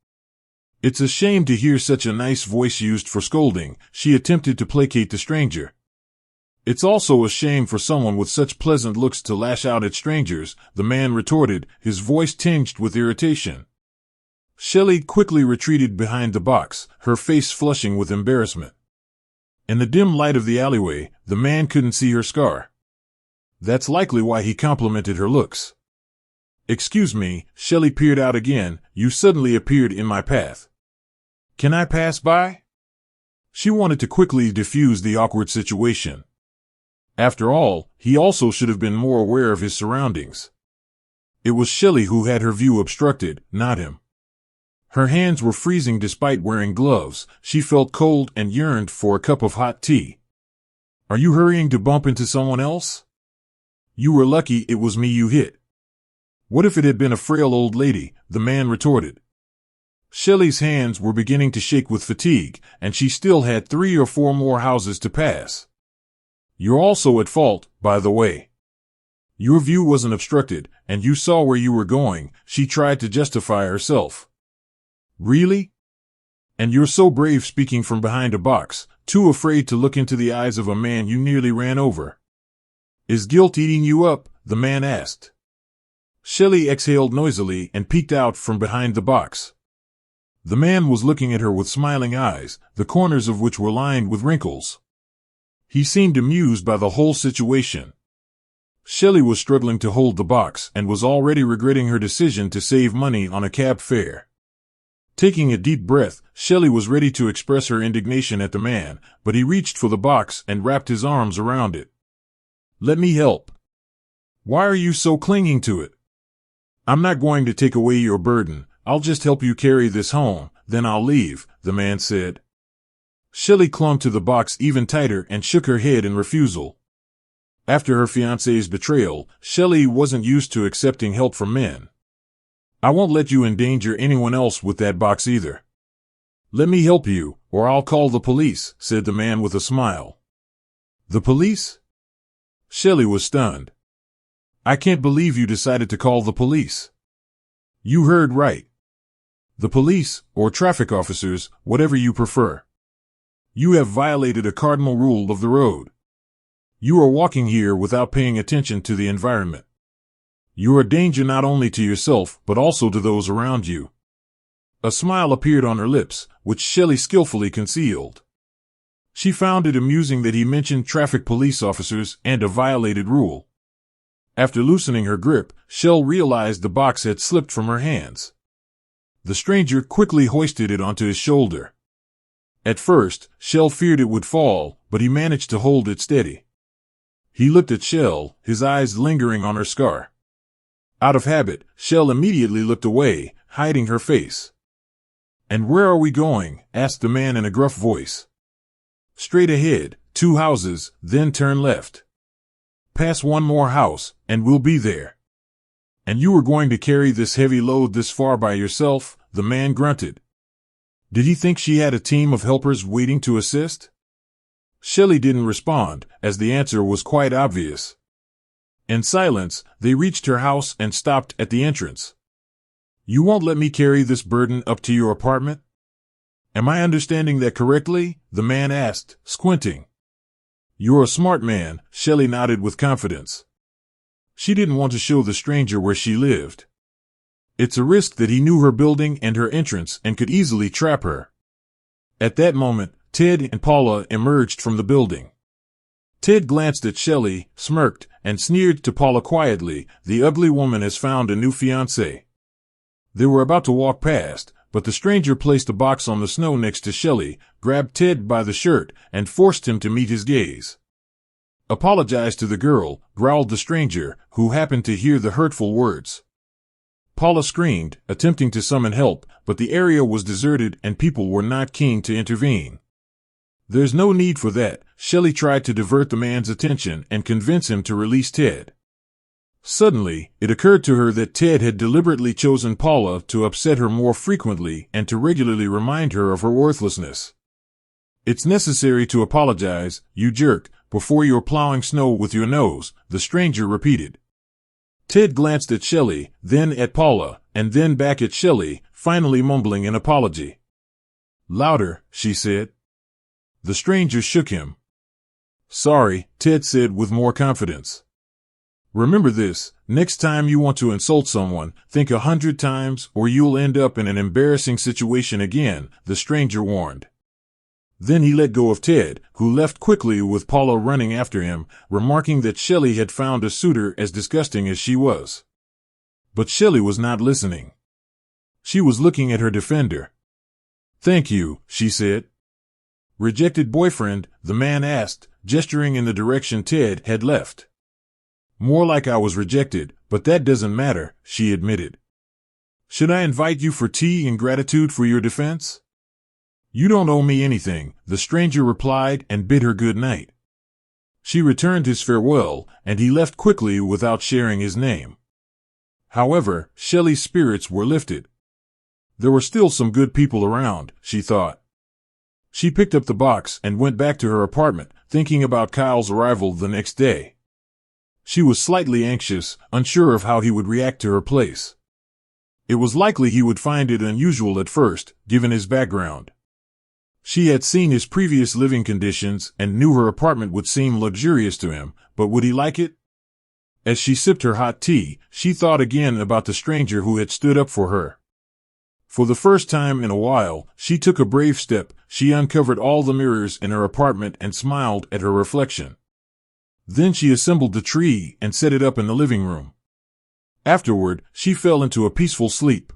It's a shame to hear such a nice voice used for scolding, she attempted to placate the stranger. It's also a shame for someone with such pleasant looks to lash out at strangers, the man retorted, his voice tinged with irritation. Shelley quickly retreated behind the box, her face flushing with embarrassment. In the dim light of the alleyway, the man couldn't see her scar. That's likely why he complimented her looks. Excuse me, Shelley peered out again, you suddenly appeared in my path. Can I pass by? She wanted to quickly diffuse the awkward situation. After all, he also should have been more aware of his surroundings. It was Shelley who had her view obstructed, not him. Her hands were freezing despite wearing gloves. She felt cold and yearned for a cup of hot tea. Are you hurrying to bump into someone else? You were lucky it was me you hit. What if it had been a frail old lady? The man retorted. Shelley's hands were beginning to shake with fatigue, and she still had 3 or 4 more houses to pass. You're also at fault, by the way. Your view wasn't obstructed, and you saw where you were going, she tried to justify herself. Really? And you're so brave speaking from behind a box, too afraid to look into the eyes of a man you nearly ran over. Is guilt eating you up? The man asked. Shelley exhaled noisily and peeked out from behind the box. The man was looking at her with smiling eyes, the corners of which were lined with wrinkles. He seemed amused by the whole situation. Shelley was struggling to hold the box and was already regretting her decision to save money on a cab fare. Taking a deep breath, Shelley was ready to express her indignation at the man, but he reached for the box and wrapped his arms around it. Let me help. Why are you so clinging to it? I'm not going to take away your burden, I'll just help you carry this home, then I'll leave, the man said. Shelley clung to the box even tighter and shook her head in refusal. After her fiancé's betrayal, Shelley wasn't used to accepting help from men. I won't let you endanger anyone else with that box either. Let me help you, or I'll call the police, said the man with a smile. The police? Shelley was stunned. I can't believe you decided to call the police. You heard right. The police, or traffic officers, whatever you prefer. You have violated a cardinal rule of the road. You are walking here without paying attention to the environment. You are a danger not only to yourself, but also to those around you. A smile appeared on her lips, which Shelley skillfully concealed. She found it amusing that he mentioned traffic police officers and a violated rule. After loosening her grip, Shell realized the box had slipped from her hands. The stranger quickly hoisted it onto his shoulder. At first, Shell feared it would fall, but he managed to hold it steady. He looked at Shell, his eyes lingering on her scar. Out of habit, Shell immediately looked away, hiding her face. And where are we going? Asked the man in a gruff voice. Straight ahead, 2 houses, then turn left. Pass 1 more house, and we'll be there. And you were going to carry this heavy load this far by yourself? The man grunted. Did he think she had a team of helpers waiting to assist? Shelley didn't respond, as the answer was quite obvious. In silence, they reached her house and stopped at the entrance. You won't let me carry this burden up to your apartment? Am I understanding that correctly? The man asked, squinting. You're a smart man, Shelley nodded with confidence. She didn't want to show the stranger where she lived. It's a risk that he knew her building and her entrance and could easily trap her. At that moment, Ted and Paula emerged from the building. Ted glanced at Shelley, smirked, and sneered to Paula quietly, "The ugly woman has found a new fiancé." They were about to walk past, but the stranger placed a box on the snow next to Shelley, grabbed Ted by the shirt, and forced him to meet his gaze. "Apologize to the girl," growled the stranger, who happened to hear the hurtful words. Paula screamed, attempting to summon help, but the area was deserted and people were not keen to intervene. "There's no need for that," Shelley tried to divert the man's attention and convince him to release Ted. Suddenly, it occurred to her that Ted had deliberately chosen Paula to upset her more frequently and to regularly remind her of her worthlessness. "It's necessary to apologize, you jerk, before you're plowing snow with your nose," the stranger repeated. Ted glanced at Shelley, then at Paula, and then back at Shelley, finally mumbling an apology. "Louder," she said. The stranger shook him. "Sorry," Ted said with more confidence. "Remember this, next time you want to insult someone, think 100 times or you'll end up in an embarrassing situation again," the stranger warned. Then he let go of Ted, who left quickly with Paula running after him, remarking that Shelley had found a suitor as disgusting as she was. But Shelley was not listening. She was looking at her defender. "Thank you," she said. "Rejected boyfriend?" the man asked, gesturing in the direction Ted had left. "More like I was rejected, but that doesn't matter," she admitted. "Should I invite you for tea in gratitude for your defense?" "You don't owe me anything," the stranger replied and bid her good night. She returned his farewell, and he left quickly without sharing his name. However, Shelley's spirits were lifted. There were still some good people around, she thought. She picked up the box and went back to her apartment, thinking about Kyle's arrival the next day. She was slightly anxious, unsure of how he would react to her place. It was likely he would find it unusual at first, given his background. She had seen his previous living conditions and knew her apartment would seem luxurious to him, but would he like it? As she sipped her hot tea, she thought again about the stranger who had stood up for her. For the first time in a while, she took a brave step. She uncovered all the mirrors in her apartment and smiled at her reflection. Then she assembled the tree and set it up in the living room. Afterward, she fell into a peaceful sleep.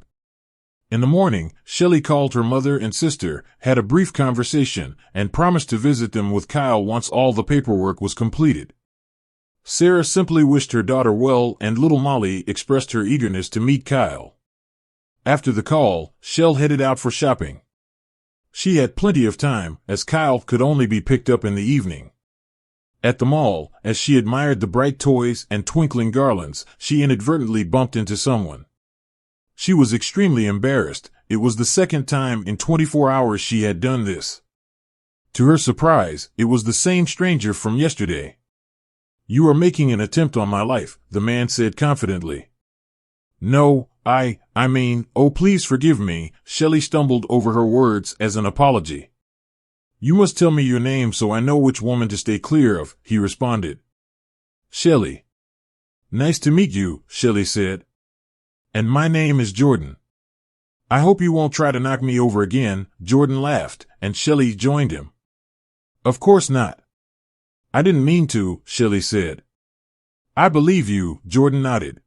In the morning, Shelley called her mother and sister, had a brief conversation, and promised to visit them with Kyle once all the paperwork was completed. Sarah simply wished her daughter well, and little Molly expressed her eagerness to meet Kyle. After the call, Shell headed out for shopping. She had plenty of time, as Kyle could only be picked up in the evening. At the mall, as she admired the bright toys and twinkling garlands, she inadvertently bumped into someone. She was extremely embarrassed. It was the second time in 24 hours she had done this. To her surprise, it was the same stranger from yesterday. "You are making an attempt on my life," the man said confidently. "No, I mean, oh please forgive me," Shelley stumbled over her words as an apology. "You must tell me your name so I know which woman to stay clear of," he responded. "Shelley." "Nice to meet you," Shelley said. "And my name is Jordan." "I hope you won't try to knock me over again," Jordan laughed, and Shelley joined him. "Of course not." "I didn't mean to," Shelley said. "I believe you," Jordan nodded.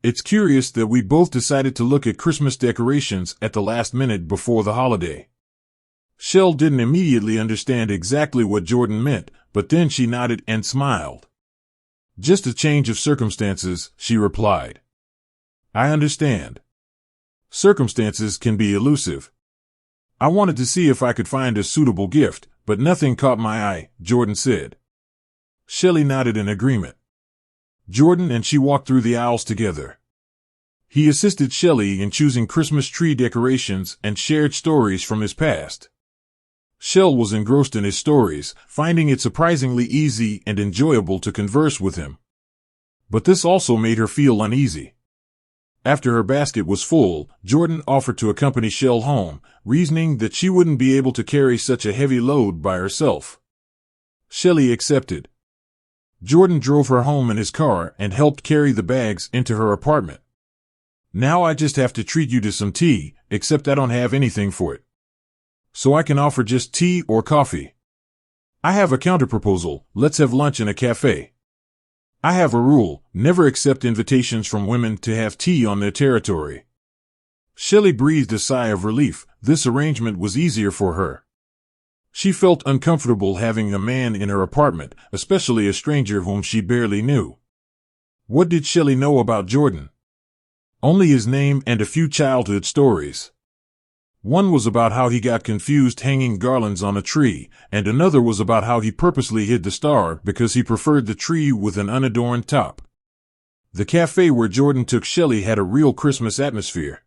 "It's curious that we both decided to look at Christmas decorations at the last minute before the holiday." Shell didn't immediately understand exactly what Jordan meant, but then she nodded and smiled. "Just a change of circumstances," she replied. "I understand. Circumstances can be elusive. I wanted to see if I could find a suitable gift, but nothing caught my eye," Jordan said. Shelley nodded in agreement. Jordan and she walked through the aisles together. He assisted Shelley in choosing Christmas tree decorations and shared stories from his past. Shell was engrossed in his stories, finding it surprisingly easy and enjoyable to converse with him. But this also made her feel uneasy. After her basket was full, Jordan offered to accompany Shell home, reasoning that she wouldn't be able to carry such a heavy load by herself. Shelley accepted. Jordan drove her home in his car and helped carry the bags into her apartment. "Now I just have to treat you to some tea, except I don't have anything for it. So I can offer just tea or coffee." I have a counterproposal. Let's have lunch in a cafe. I have a rule, never accept invitations from women to have tea on their territory. Shelley breathed a sigh of relief. This arrangement was easier for her. She felt uncomfortable having a man in her apartment, especially a stranger whom she barely knew. What did Shelley know about Jordan? Only his name and a few childhood stories. One was about how he got confused hanging garlands on a tree, and another was about how he purposely hid the star because he preferred the tree with an unadorned top. The cafe where Jordan took Shelley had a real Christmas atmosphere.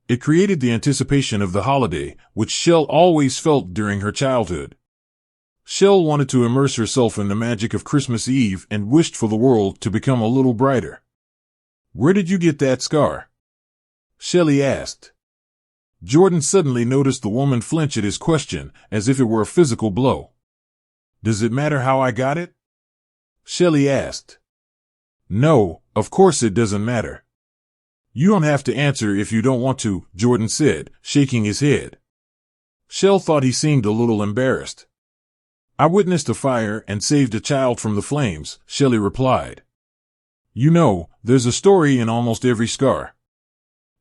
It created the anticipation of the holiday, which Shell always felt during her childhood. Shell wanted to immerse herself in the magic of Christmas Eve and wished for the world to become a little brighter. "Where did you get that scar?" Shelley asked. Jordan suddenly noticed the woman flinch at his question, as if it were a physical blow. "Does it matter how I got it?" Shelley asked. "No, of course it doesn't matter. You don't have to answer if you don't want to," Jordan said, shaking his head. Shell thought he seemed a little embarrassed. "I witnessed a fire and saved a child from the flames," Shelley replied. "You know, there's a story in almost every scar.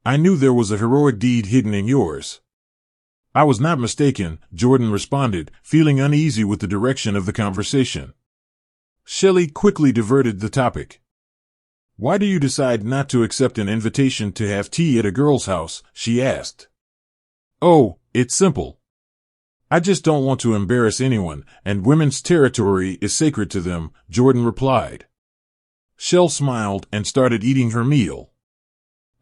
I knew there was a heroic deed hidden in yours." "I was not mistaken," Jordan responded, feeling uneasy with the direction of the conversation. Shelley quickly diverted the topic. "Why do you decide not to accept an invitation to have tea at a girl's house?" she asked. "Oh, it's simple. I just don't want to embarrass anyone, and women's territory is sacred to them," Jordan replied. Shell smiled and started eating her meal.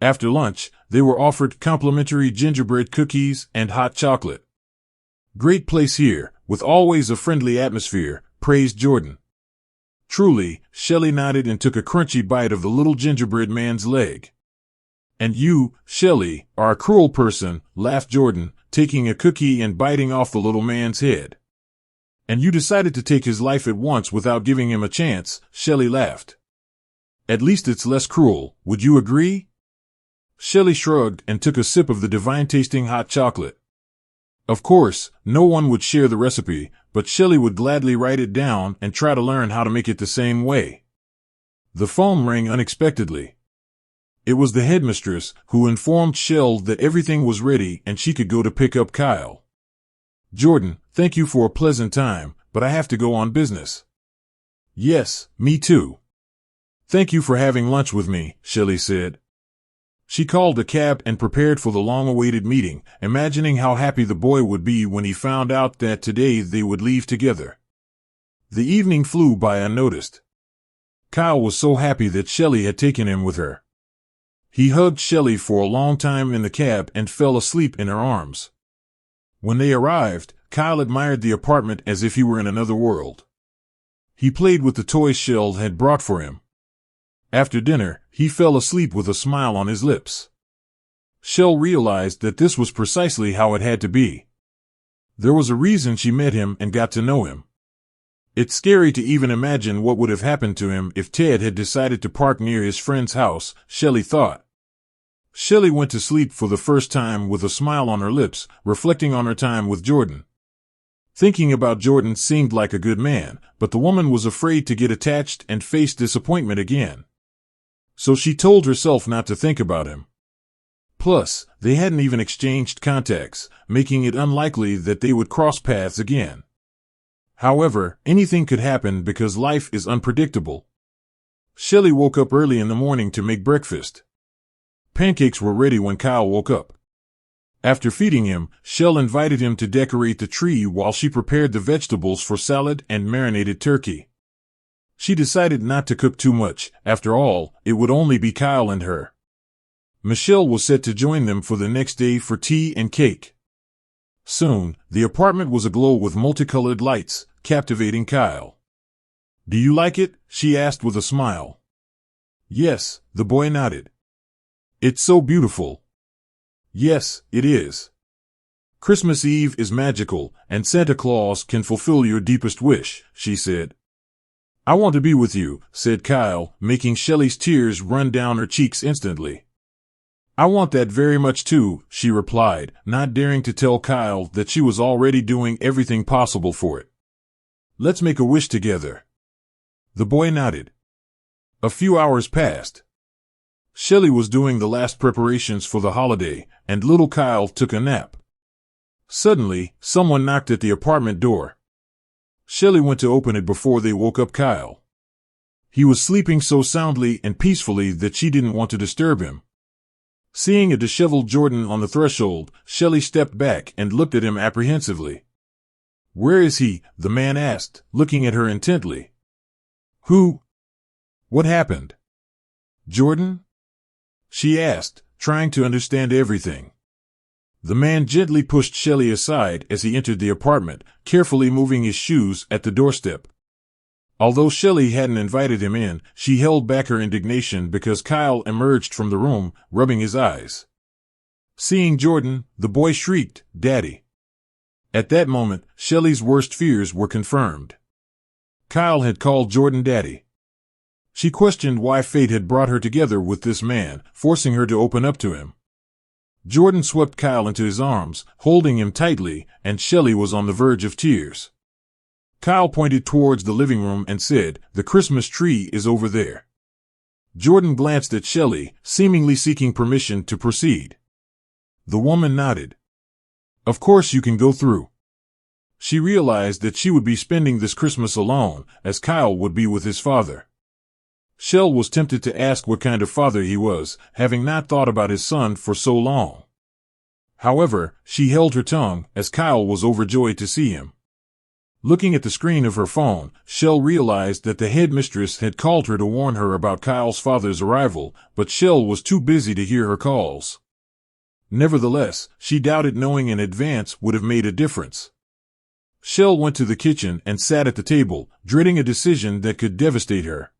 After lunch, they were offered complimentary gingerbread cookies and hot chocolate. "Great place here, with always a friendly atmosphere," praised Jordan. "Truly," Shelley nodded and took a crunchy bite of the little gingerbread man's leg. "And you, Shelley, are a cruel person," laughed Jordan, taking a cookie and biting off the little man's head. "And you decided to take his life at once without giving him a chance," Shelley laughed. "At least it's less cruel, would you agree?" Shelley shrugged and took a sip of the divine-tasting hot chocolate. Of course, no one would share the recipe, but Shelley would gladly write it down and try to learn how to make it the same way. The phone rang unexpectedly. It was the headmistress, who informed Shell that everything was ready and she could go to pick up Kyle. "Jordan, thank you for a pleasant time, but I have to go on business." "Yes, me too." "Thank you for having lunch with me," Shelley said. She called a cab and prepared for the long-awaited meeting, imagining how happy the boy would be when he found out that today they would leave together. The evening flew by unnoticed. Kyle was so happy that Shelley had taken him with her. He hugged Shelley for a long time in the cab and fell asleep in her arms. When they arrived, Kyle admired the apartment as if he were in another world. He played with the toys Shell had brought for him. After dinner, he fell asleep with a smile on his lips. Shell realized that this was precisely how it had to be. There was a reason she met him and got to know him. It's scary to even imagine what would have happened to him if Ted had decided to park near his friend's house, Shelley thought. Shelley went to sleep for the first time with a smile on her lips, reflecting on her time with Jordan. Thinking about Jordan seemed like a good man, but the woman was afraid to get attached and face disappointment again. So she told herself not to think about him. Plus, they hadn't even exchanged contacts, making it unlikely that they would cross paths again. However, anything could happen because life is unpredictable. Shelley woke up early in the morning to make breakfast. Pancakes were ready when Kyle woke up. After feeding him, Shell invited him to decorate the tree while she prepared the vegetables for salad and marinated turkey. She decided not to cook too much. After all, it would only be Kyle and her. Michelle was set to join them for the next day for tea and cake. Soon, the apartment was aglow with multicolored lights, captivating Kyle. "Do you like it?" she asked with a smile. "Yes," the boy nodded. "It's so beautiful." "Yes, it is. Christmas Eve is magical, and Santa Claus can fulfill your deepest wish," she said. "I want to be with you," said Kyle, making Shelley's tears run down her cheeks instantly. "I want that very much too," she replied, not daring to tell Kyle that she was already doing everything possible for it. Let's make a wish together. The boy nodded. A few hours passed. Shelley was doing the last preparations for the holiday, and little Kyle took a nap. Suddenly, someone knocked at the apartment door. Shelley went to open it before they woke up Kyle. He was sleeping so soundly and peacefully that she didn't want to disturb him. Seeing a disheveled Jordan on the threshold, Shelley stepped back and looked at him apprehensively. "Where is he?" the man asked, looking at her intently. "Who? What happened?" "Jordan?" she asked, trying to understand everything. The man gently pushed Shelley aside as he entered the apartment, carefully moving his shoes at the doorstep. Although Shelley hadn't invited him in, she held back her indignation because Kyle emerged from the room, rubbing his eyes. Seeing Jordan, the boy shrieked, "Daddy!" At that moment, Shelley's worst fears were confirmed. Kyle had called Jordan Daddy. She questioned why fate had brought her together with this man, forcing her to open up to him. Jordan swept Kyle into his arms, holding him tightly, and Shelley was on the verge of tears. Kyle pointed towards the living room and said, "The Christmas tree is over there." Jordan glanced at Shelley, seemingly seeking permission to proceed. The woman nodded. "Of course you can go through." She realized that she would be spending this Christmas alone, as Kyle would be with his father. Shell was tempted to ask what kind of father he was, having not thought about his son for so long. However, she held her tongue, as Kyle was overjoyed to see him. Looking at the screen of her phone, Shell realized that the headmistress had called her to warn her about Kyle's father's arrival, but Shell was too busy to hear her calls. Nevertheless, she doubted knowing in advance would have made a difference. Shell went to the kitchen and sat at the table, dreading a decision that could devastate her.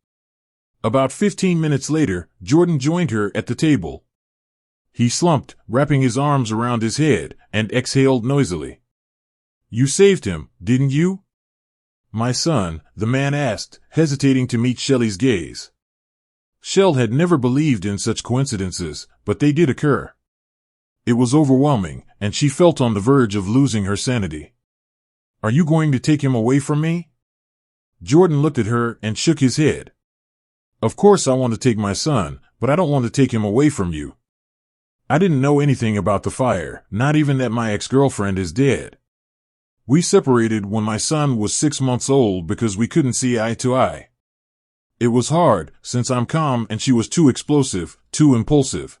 About 15 minutes later, Jordan joined her at the table. He slumped, wrapping his arms around his head, and exhaled noisily. "You saved him, didn't you?" "My son?" the man asked, hesitating to meet Shelley's gaze. Shell had never believed in such coincidences, but they did occur. It was overwhelming, and she felt on the verge of losing her sanity. "Are you going to take him away from me?" Jordan looked at her and shook his head. "Of course I want to take my son, but I don't want to take him away from you. I didn't know anything about the fire, not even that my ex-girlfriend is dead. We separated when my son was 6 months old because we couldn't see eye to eye. It was hard, since I'm calm and she was too explosive, too impulsive.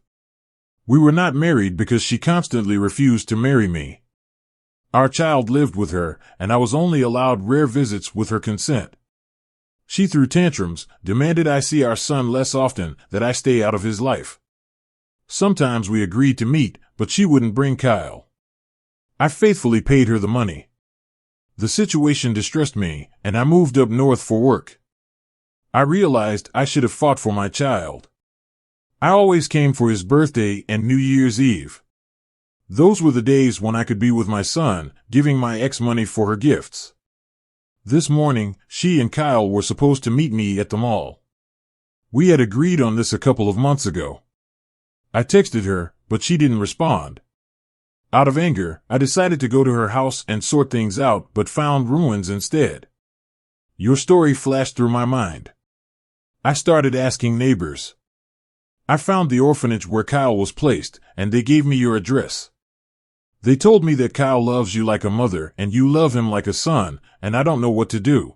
We were not married because she constantly refused to marry me. Our child lived with her, and I was only allowed rare visits with her consent. She threw tantrums, demanded I see our son less often, that I stay out of his life. Sometimes we agreed to meet, but she wouldn't bring Kyle. I faithfully paid her the money. The situation distressed me, and I moved up north for work. I realized I should have fought for my child. I always came for his birthday and New Year's Eve. Those were the days when I could be with my son, giving my ex money for her gifts. This morning, she and Kyle were supposed to meet me at the mall. We had agreed on this a couple of months ago. I texted her, but she didn't respond. Out of anger, I decided to go to her house and sort things out, but found ruins instead. Your story flashed through my mind. I started asking neighbors. I found the orphanage where Kyle was placed, and they gave me your address. They told me that Kyle loves you like a mother and you love him like a son, and I don't know what to do.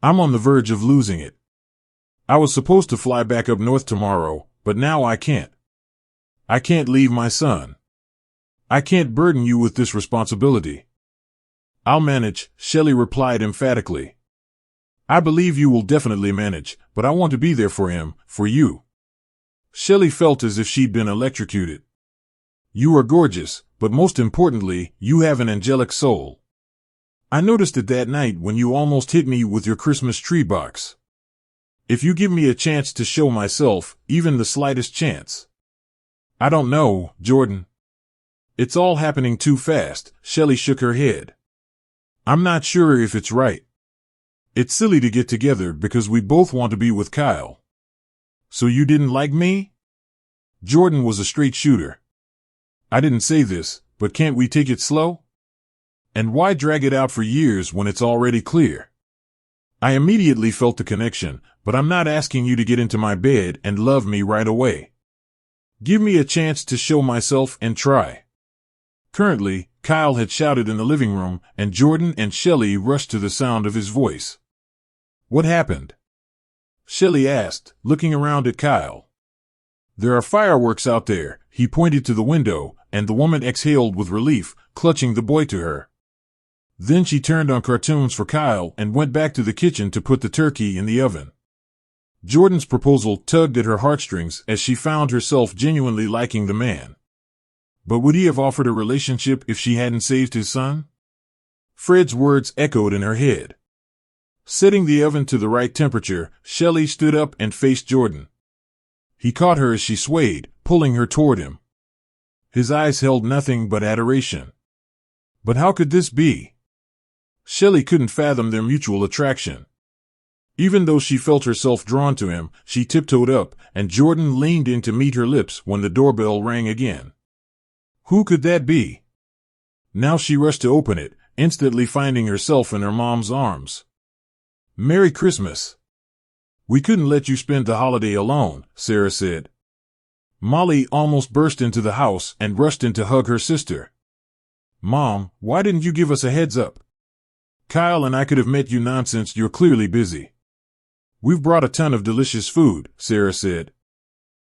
I'm on the verge of losing it. I was supposed to fly back up north tomorrow, but now I can't. I can't leave my son. I can't burden you with this responsibility. I'll manage, Shelley replied emphatically. I believe you will definitely manage, but I want to be there for him, for you. Shelley felt as if she'd been electrocuted. You are gorgeous, but most importantly, you have an angelic soul. I noticed it that night when you almost hit me with your Christmas tree box. If you give me a chance to show myself, even the slightest chance. I don't know, Jordan. It's all happening too fast, Shelley shook her head. I'm not sure if it's right. It's silly to get together because we both want to be with Kyle. So you didn't like me? Jordan was a straight shooter. I didn't say this, but can't we take it slow? And why drag it out for years when it's already clear? I immediately felt the connection, but I'm not asking you to get into my bed and love me right away. Give me a chance to show myself and try. Currently, Kyle had shouted in the living room, and Jordan and Shelley rushed to the sound of his voice. What happened? Shelley asked, looking around at Kyle. There are fireworks out there, he pointed to the window, and the woman exhaled with relief, clutching the boy to her. Then she turned on cartoons for Kyle and went back to the kitchen to put the turkey in the oven. Jordan's proposal tugged at her heartstrings as she found herself genuinely liking the man. But would he have offered a relationship if she hadn't saved his son? Fred's words echoed in her head. Setting the oven to the right temperature, Shelley stood up and faced Jordan. He caught her as she swayed, pulling her toward him. His eyes held nothing but adoration. But how could this be? Shelley couldn't fathom their mutual attraction. Even though she felt herself drawn to him, she tiptoed up, and Jordan leaned in to meet her lips when the doorbell rang again. Who could that be? Now she rushed to open it, instantly finding herself in her mom's arms. Merry Christmas. We couldn't let you spend the holiday alone, Sarah said. Molly almost burst into the house and rushed in to hug her sister. Mom, why didn't you give us a heads up? Kyle and I could have met you. Nonsense, you're clearly busy. We've brought a ton of delicious food, Sarah said.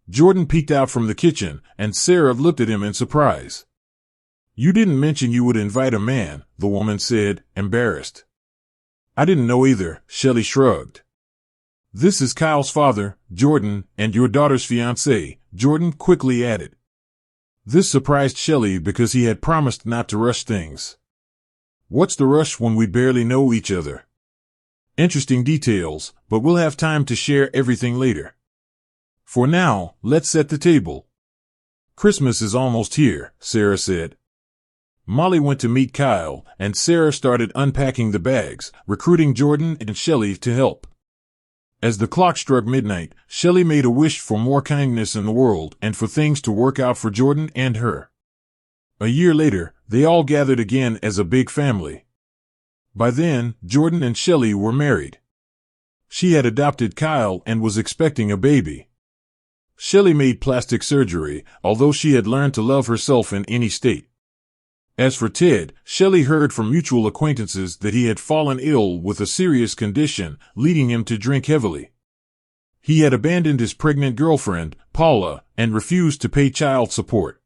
Jordan peeked out from the kitchen, and Sarah looked at him in surprise. You didn't mention you would invite a man, the woman said, embarrassed. I didn't know either, Shelley shrugged. This is Kyle's father, Jordan, and your daughter's fiancé, Jordan quickly added. This surprised Shelley because he had promised not to rush things. What's the rush when we barely know each other? Interesting details, but we'll have time to share everything later. For now, let's set the table. Christmas is almost here, Sarah said. Molly went to meet Kyle, and Sarah started unpacking the bags, recruiting Jordan and Shelley to help. As the clock struck midnight, Shelley made a wish for more kindness in the world and for things to work out for Jordan and her. A year later, they all gathered again as a big family. By then, Jordan and Shelley were married. She had adopted Kyle and was expecting a baby. Shelley made plastic surgery, although she had learned to love herself in any state. As for Ted, Shelley heard from mutual acquaintances that he had fallen ill with a serious condition, leading him to drink heavily. He had abandoned his pregnant girlfriend, Paula, and refused to pay child support.